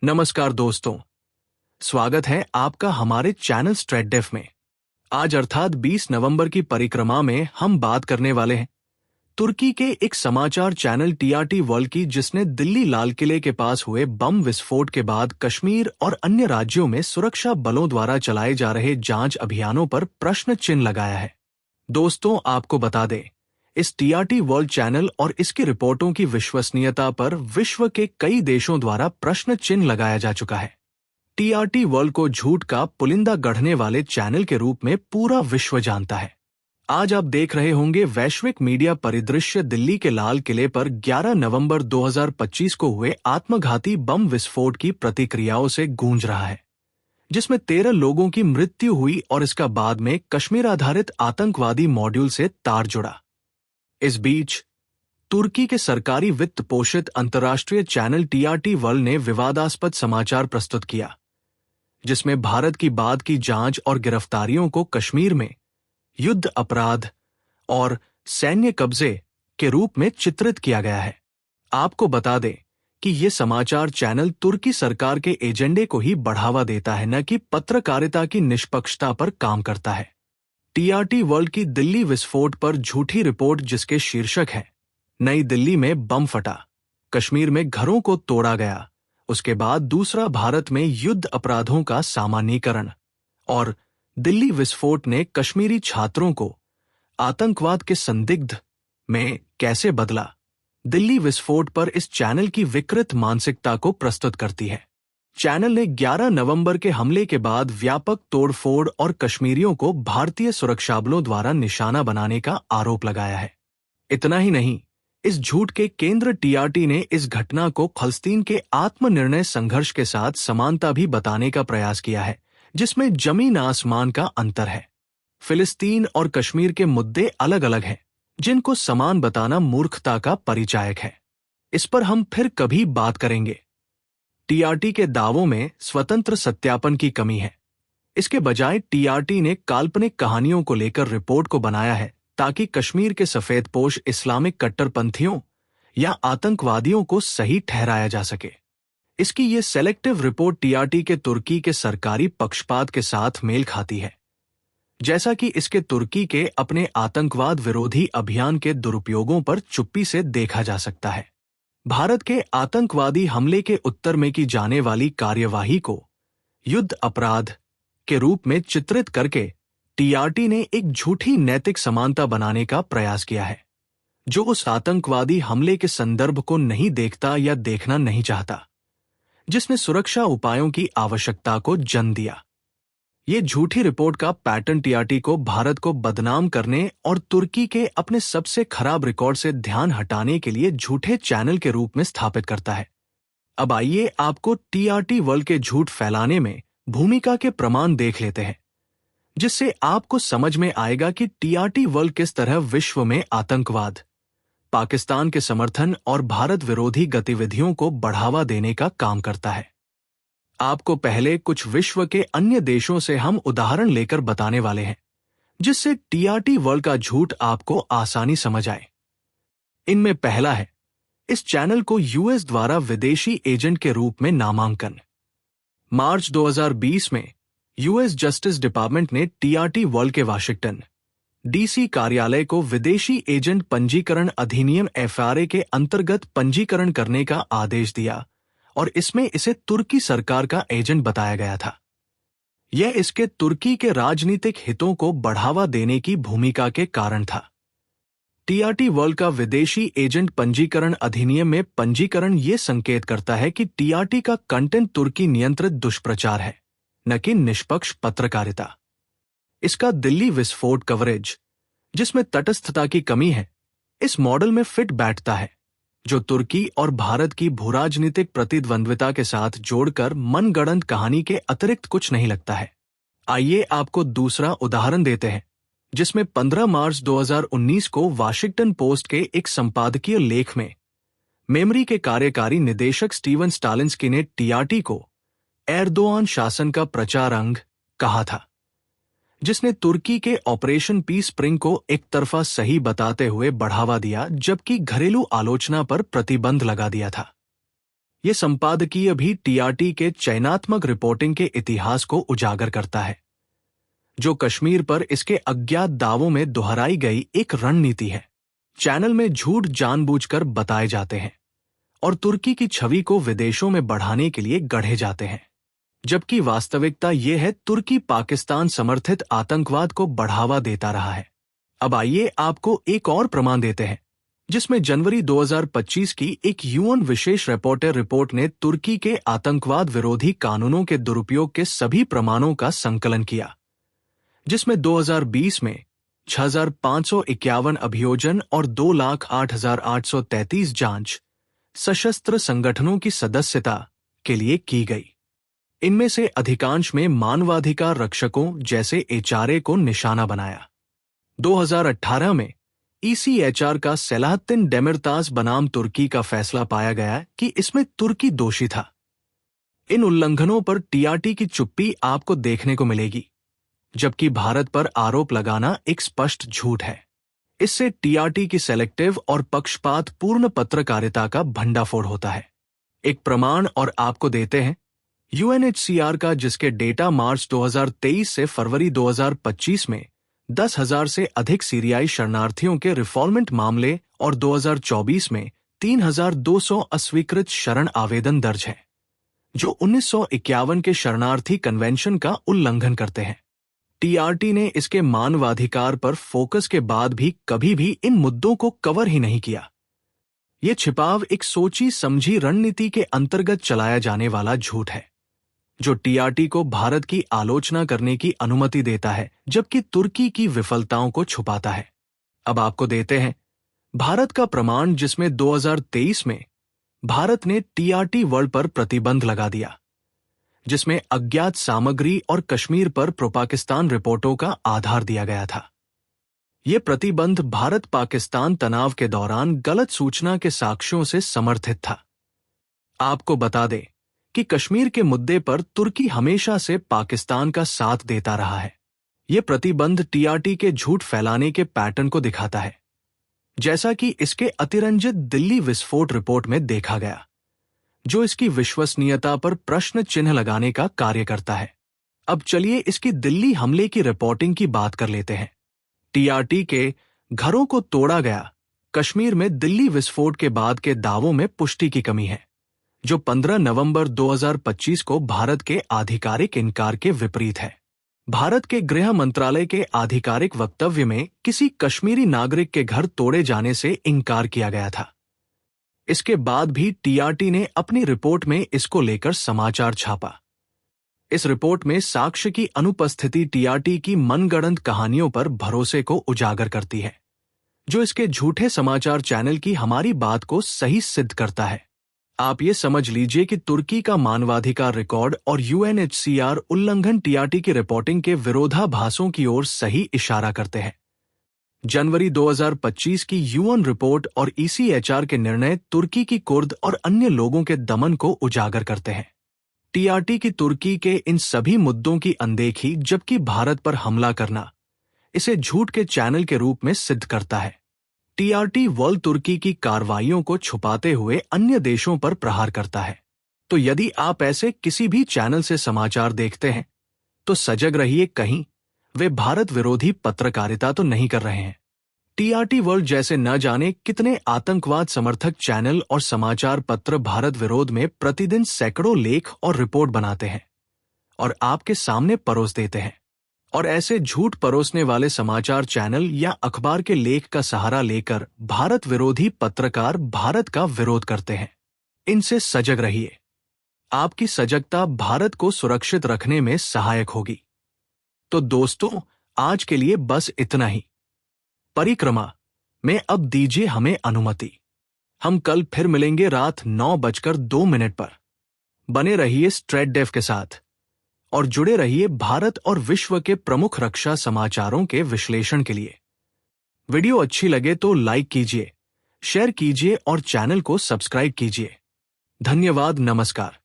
नमस्कार दोस्तों, स्वागत है आपका हमारे चैनल स्ट्रेटडेफ में। आज अर्थात 20 नवंबर की परिक्रमा में हम बात करने वाले हैं तुर्की के एक समाचार चैनल टीआरटी वर्ल्ड की, जिसने दिल्ली लाल किले के पास हुए बम विस्फोट के बाद कश्मीर और अन्य राज्यों में सुरक्षा बलों द्वारा चलाए जा रहे जांच अभियानों पर प्रश्न चिन्ह लगाया है। दोस्तों, आपको बता दें, इस टीआरटी वर्ल्ड चैनल और इसकी रिपोर्टों की विश्वसनीयता पर विश्व के कई देशों द्वारा प्रश्न चिन्ह लगाया जा चुका है। टीआरटी वर्ल्ड को झूठ का पुलिंदा गढ़ने वाले चैनल के रूप में पूरा विश्व जानता है। आज आप देख रहे होंगे वैश्विक मीडिया परिदृश्य दिल्ली के लाल किले पर 11 नवंबर 2025 को हुए आत्मघाती बम विस्फोट की प्रतिक्रियाओं से गूंज रहा है, जिसमें 13 लोगों की मृत्यु हुई और इसका बाद में कश्मीर आधारित आतंकवादी मॉड्यूल से तार जुड़ा। इस बीच तुर्की के सरकारी वित्त पोषित अंतर्राष्ट्रीय चैनल टीआरटी वर्ल्ड ने विवादास्पद समाचार प्रस्तुत किया, जिसमें भारत की बाद की जांच और गिरफ्तारियों को कश्मीर में युद्ध अपराध और सैन्य कब्जे के रूप में चित्रित किया गया है। आपको बता दें कि ये समाचार चैनल तुर्की सरकार के एजेंडे को ही बढ़ावा देता है, न कि पत्रकारिता की निष्पक्षता पर काम करता है। टीआरटी वर्ल्ड की दिल्ली विस्फोट पर झूठी रिपोर्ट, जिसके शीर्षक है नई दिल्ली में बम फटा, कश्मीर में घरों को तोड़ा गया, उसके बाद दूसरा भारत में युद्ध अपराधों का सामान्यीकरण, और दिल्ली विस्फोट ने कश्मीरी छात्रों को आतंकवाद के संदिग्ध में कैसे बदला। दिल्ली विस्फोट पर इस चैनल की विकृत मानसिकता को प्रस्तुत करती है। चैनल ने 11 नवंबर के हमले के बाद व्यापक तोड़फोड़ और कश्मीरियों को भारतीय सुरक्षाबलों द्वारा निशाना बनाने का आरोप लगाया है। इतना ही नहीं, इस झूठ के केंद्र टीआरटी ने इस घटना को फलस्तीन के आत्मनिर्णय संघर्ष के साथ समानता भी बताने का प्रयास किया है, जिसमें जमीन आसमान का अंतर है। फिलिस्तीन और कश्मीर के मुद्दे अलग अलग हैं, जिनको समान बताना मूर्खता का परिचायक है। इस पर हम फिर कभी बात करेंगे। टीआरटी के दावों में स्वतंत्र सत्यापन की कमी है। इसके बजाय टीआरटी ने काल्पनिक कहानियों को लेकर रिपोर्ट को बनाया है, ताकि कश्मीर के सफेदपोश इस्लामिक कट्टरपंथियों या आतंकवादियों को सही ठहराया जा सके। इसकी ये सेलेक्टिव रिपोर्ट टीआरटी के तुर्की के सरकारी पक्षपात के साथ मेल खाती है, जैसा कि इसके तुर्की के अपने आतंकवाद विरोधी अभियान के दुरुपयोगों पर चुप्पी से देखा जा सकता है। भारत के आतंकवादी हमले के उत्तर में की जाने वाली कार्यवाही को युद्ध अपराध के रूप में चित्रित करके टीआरटी ने एक झूठी नैतिक समानता बनाने का प्रयास किया है, जो उस आतंकवादी हमले के संदर्भ को नहीं देखता या देखना नहीं चाहता, जिसने सुरक्षा उपायों की आवश्यकता को जन्म दिया। ये झूठी रिपोर्ट का पैटर्न टीआरटी को भारत को बदनाम करने और तुर्की के अपने सबसे खराब रिकॉर्ड से ध्यान हटाने के लिए झूठे चैनल के रूप में स्थापित करता है। अब आइए आपको टीआरटी वर्ल्ड के झूठ फैलाने में भूमिका के प्रमाण देख लेते हैं, जिससे आपको समझ में आएगा कि टीआरटी वर्ल्ड किस तरह विश्व में आतंकवाद, पाकिस्तान के समर्थन और भारत विरोधी गतिविधियों को बढ़ावा देने का काम करता है। आपको पहले कुछ विश्व के अन्य देशों से हम उदाहरण लेकर बताने वाले हैं, जिससे टीआरटी वर्ल्ड का झूठ आपको आसानी समझ आए। इनमें पहला है इस चैनल को यूएस द्वारा विदेशी एजेंट के रूप में नामांकन। मार्च 2020 में यूएस जस्टिस डिपार्टमेंट ने टीआरटी वर्ल्ड के वाशिंगटन डीसी कार्यालय को विदेशी एजेंट पंजीकरण अधिनियम एफआरए के अंतर्गत पंजीकरण करने का आदेश दिया, और इसमें इसे तुर्की सरकार का एजेंट बताया गया था। यह इसके तुर्की के राजनीतिक हितों को बढ़ावा देने की भूमिका के कारण था। टीआरटी वर्ल्ड का विदेशी एजेंट पंजीकरण अधिनियम में पंजीकरण ये संकेत करता है कि टीआरटी का कंटेंट तुर्की नियंत्रित दुष्प्रचार है, न कि निष्पक्ष पत्रकारिता। इसका दिल्ली विस्फोट कवरेज, जिसमें तटस्थता की कमी है, इस मॉडल में फिट बैठता है, जो तुर्की और भारत की भूराजनीतिक प्रतिद्वंद्विता के साथ जोड़कर मनगढ़ंत कहानी के अतिरिक्त कुछ नहीं लगता है। आइए आपको दूसरा उदाहरण देते हैं, जिसमें 15 मार्च 2019 को वाशिंगटन पोस्ट के एक संपादकीय लेख में मेमरी के कार्यकारी निदेशक स्टीवन स्टालिंस्की ने टीआरटी को एर्दोआन शासन का प्रचार अंग कहा था, जिसने तुर्की के ऑपरेशन पीस स्प्रिंग को एक तरफा सही बताते हुए बढ़ावा दिया, जबकि घरेलू आलोचना पर प्रतिबंध लगा दिया था। ये संपादकीय भी टीआरटी के चयनात्मक रिपोर्टिंग के इतिहास को उजागर करता है, जो कश्मीर पर इसके अज्ञात दावों में दोहराई गई एक रणनीति है। चैनल में झूठ जानबूझकर बताए जाते हैं और तुर्की की छवि को विदेशों में बढ़ाने के लिए गढ़े जाते हैं, जबकि वास्तविकता ये है तुर्की पाकिस्तान समर्थित आतंकवाद को बढ़ावा देता रहा है। अब आइए आपको एक और प्रमाण देते हैं, जिसमें जनवरी 2025 की एक यूएन विशेष रिपोर्टर रिपोर्ट ने तुर्की के आतंकवाद विरोधी कानूनों के दुरुपयोग के सभी प्रमाणों का संकलन किया, जिसमें 2020 में 6,551 अभियोजन और 2,08,833 जांच सशस्त्र संगठनों की सदस्यता के लिए की गई। इनमें से अधिकांश में मानवाधिकार रक्षकों जैसे एचआरए को निशाना बनाया। 2018 में ईसीएचआर का सेलाहत्तिन डेमिरताज बनाम तुर्की का फैसला पाया गया कि इसमें तुर्की दोषी था। इन उल्लंघनों पर टीआरटी की चुप्पी आपको देखने को मिलेगी, जबकि भारत पर आरोप लगाना एक स्पष्ट झूठ है। इससे टीआरटी की सेलेक्टिव और पक्षपात पूर्ण पत्रकारिता का भंडाफोड़ होता है। एक प्रमाण और आपको देते हैं, यूएनएचसीआर का, जिसके डेटा मार्च 2023 से फरवरी 2025 में 10,000 से अधिक सीरियाई शरणार्थियों के रिफॉलमेंट मामले और 2024 में 3,200 अस्वीकृत शरण आवेदन दर्ज हैं, जो 1951 के शरणार्थी कन्वेंशन का उल्लंघन करते हैं। टीआरटी ने इसके मानवाधिकार पर फोकस के बाद भी कभी भी इन मुद्दों को कवर ही नहीं किया। ये छिपाव एक सोची समझी रणनीति के अंतर्गत चलाया जाने वाला झूठ है, जो टीआरटी को भारत की आलोचना करने की अनुमति देता है, जबकि तुर्की की विफलताओं को छुपाता है। अब आपको देते हैं भारत का प्रमाण, जिसमें 2023 में भारत ने टीआरटी वर्ल्ड पर प्रतिबंध लगा दिया, जिसमें अज्ञात सामग्री और कश्मीर पर प्रो-पाकिस्तान रिपोर्टों का आधार दिया गया था। ये प्रतिबंध भारत पाकिस्तान तनाव के दौरान गलत सूचना के साक्ष्यों से समर्थित था। आपको बता दें कि कश्मीर के मुद्दे पर तुर्की हमेशा से पाकिस्तान का साथ देता रहा है। ये प्रतिबंध टीआरटी के झूठ फैलाने के पैटर्न को दिखाता है, जैसा कि इसके अतिरंजित दिल्ली विस्फोट रिपोर्ट में देखा गया, जो इसकी विश्वसनीयता पर प्रश्न चिन्ह लगाने का कार्य करता है। अब चलिए इसकी दिल्ली हमले की रिपोर्टिंग की बात कर लेते हैं। टीआरटी के घरों को तोड़ा गया कश्मीर में दिल्ली विस्फोट के बाद के दावों में पुष्टि की कमी है, जो 15 नवंबर 2025 को भारत के आधिकारिक इनकार के विपरीत है। भारत के गृह मंत्रालय के आधिकारिक वक्तव्य में किसी कश्मीरी नागरिक के घर तोड़े जाने से इनकार किया गया था। इसके बाद भी टीआरटी ने अपनी रिपोर्ट में इसको लेकर समाचार छापा। इस रिपोर्ट में साक्ष्य की अनुपस्थिति टीआरटी की मनगढ़ंत कहानियों पर भरोसे को उजागर करती है, जो इसके झूठे समाचार चैनल की हमारी बात को सही सिद्ध करता है। आप ये समझ लीजिए कि तुर्की का मानवाधिकार रिकॉर्ड और यूएनएचसीआर उल्लंघन टीआरटी की रिपोर्टिंग के विरोधाभासों की ओर सही इशारा करते हैं। जनवरी 2025 की यूएन रिपोर्ट और ईसीएचआर के निर्णय तुर्की की कुर्द और अन्य लोगों के दमन को उजागर करते हैं। टीआरटी की तुर्की के इन सभी मुद्दों की अनदेखी, जबकि भारत पर हमला करना, इसे झूठ के चैनल के रूप में सिद्ध करता है। टीआरटी वर्ल्ड तुर्की की कार्रवाइयों को छुपाते हुए अन्य देशों पर प्रहार करता है। तो यदि आप ऐसे किसी भी चैनल से समाचार देखते हैं, तो सजग रहिए, कहीं वे भारत विरोधी पत्रकारिता तो नहीं कर रहे हैं। टीआरटी वर्ल्ड जैसे न जाने कितने आतंकवाद समर्थक चैनल और समाचार पत्र भारत विरोध में प्रतिदिन सैकड़ों लेख और रिपोर्ट बनाते हैं और आपके सामने परोस देते हैं। और ऐसे झूठ परोसने वाले समाचार चैनल या अखबार के लेख का सहारा लेकर भारत विरोधी पत्रकार भारत का विरोध करते हैं। इनसे सजग रहिए। आपकी सजगता भारत को सुरक्षित रखने में सहायक होगी। तो दोस्तों, आज के लिए बस इतना ही। परिक्रमा में अब दीजिए हमें अनुमति। हम कल फिर मिलेंगे रात 9:02 पर। बने रहिए स्ट्रेटडेफ के साथ और जुड़े रहिए भारत और विश्व के प्रमुख रक्षा समाचारों के विश्लेषण के लिए। वीडियो अच्छी लगे तो लाइक कीजिए, शेयर कीजिए और चैनल को सब्सक्राइब कीजिए। धन्यवाद। नमस्कार।